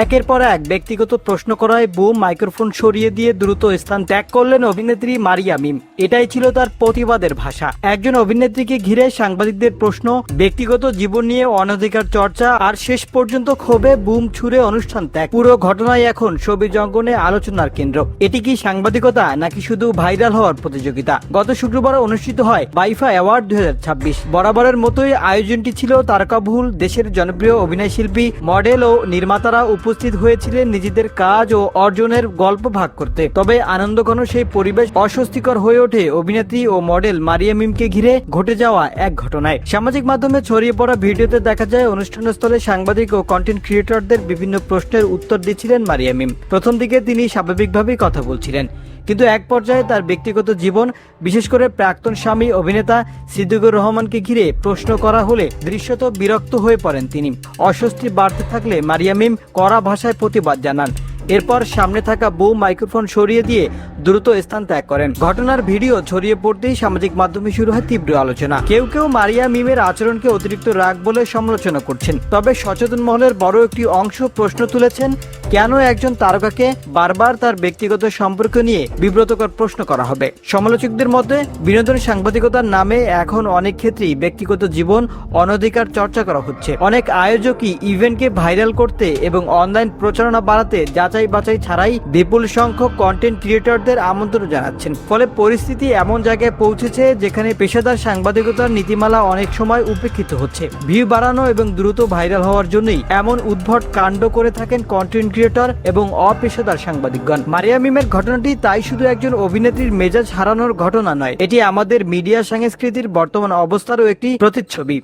একের পর এক ব্যক্তিগত প্রশ্ন করায় বুম মাইক্রোফোন সরিয়ে দিয়ে দ্রুত স্থান ত্যাগ করলেন অভিনেত্রী মারিয়া মিম। এটাই ছিল তার প্রতিবাদের ভাষা। একজন অভিনেত্রীকে ঘিরে সাংবাদিকদের প্রশ্ন, ব্যক্তিগত জীবন নিয়ে অনধিকার চর্চা আর শেষ পর্যন্ত ক্ষোভে বুম ছুড়ে অনুষ্ঠান ত্যাগ। পুরো ঘটনায় এখন শোবিজ অঙ্গনে আলোচনার কেন্দ্র। এটি কি সাংবাদিকতা নাকি শুধু ভাইরাল হওয়ার প্রতিযোগিতা? গত শুক্রবার অনুষ্ঠিত হয় বাইফা অ্যাওয়ার্ড 2026। বরাবরের মতোই আয়োজনটি ছিল তারকাবহুল। দেশের জনপ্রিয় অভিনয় শিল্পী, মডেল ও নির্মাতারা উপস্থিত হয়েছিলেন নিজেদের কাজ ও অর্জনের গল্প ভাগ করতে। তবে আনন্দঘন সেই পরিবেশ অস্বস্তিকর হয়ে ওঠে অভিনেত্রী ও মডেল মারিয়া মিমকে ঘিরে ঘটে যাওয়া এক ঘটনায়। সামাজিক মাধ্যমে ছড়িয়ে পড়া ভিডিওতে দেখা যায় অনুষ্ঠানস্থলে সাংবাদিক ও কন্টেন্ট ক্রিয়েটরদের বিভিন্ন প্রশ্নের উত্তর দিচ্ছিলেন মারিয়া মিম। প্রথম দিকে তিনি স্বাভাবিকভাবেই কথা বলছিলেন, কিন্তু এক পর্যায়ে তার ব্যক্তিগত জীবন, বিশেষ করে প্রাক্তন স্বামী অভিনেতা সিদ্দিকুর রহমানকে ঘিরে প্রশ্ন করা হলে দৃশ্যত বিরক্ত হয়ে পড়েন তিনি। অস্বস্তি বাড়তে থাকলে মারিয়া মিম কড়া ভাষায় প্রতিবাদ জানান। এরপর সামনে থাকা বুম মাইক্রোফোন সরিয়ে দিয়ে দ্রুত স্থান ত্যাগ করেন। ঘটনার ভিডিও ছড়িয়ে পড়তেই সামাজিক মাধ্যমে শুরু হয় তীব্র আলোচনা। কেউ কেউ মারিয়া মিমের আচরণকে অতিরিক্ত রাগ বলে সমালোচনা করছেন। তবে সচেতন মহলের বড় একটি অংশ প্রশ্ন তুলেছেন, কেন একজন তারকাকে বারবার তার ব্যক্তিগত সম্পর্ক নিয়ে বিব্রতকর প্রশ্ন করা হবে? সমালোচকদের মধ্যে বিনোদন সাংবাদিকতার নামে এখন অনেক ক্ষেত্রেই ব্যক্তিগত জীবন, অনধিকার চর্চা করা হচ্ছে। অনেক আয়োজকই ইভেন্টকে ভাইরাল করতে এবং অনলাইন প্রচারণা বাড়াতে যাচাই বাছাই ছাড়াই বিপুল সংখ্যক কন্টেন্ট ক্রিয়েটরদের আমন্ত্রণ জানাচ্ছেন। ফলে পরিস্থিতি এমন জায়গায় পৌঁছেছে যেখানে পেশাদার সাংবাদিকতার নীতিমালা অনেক সময় উপেক্ষিত হচ্ছে। ভিউ বাড়ানো এবং দ্রুত ভাইরাল হওয়ার জন্যই এমন উদ্ভট কাণ্ড করে থাকেন কন্টেন্ট ক্রিয়েটর এবং অপেশাদার সাংবাদিকগণ। মারিয়া মিমের ঘটনাটি তাই শুধু একজন অভিনেত্রীর মেজাজ হারানোর ঘটনা নয়, এটি আমাদের মিডিয়া সংস্কৃতির বর্তমান অবস্থারও একটি প্রতিচ্ছবি।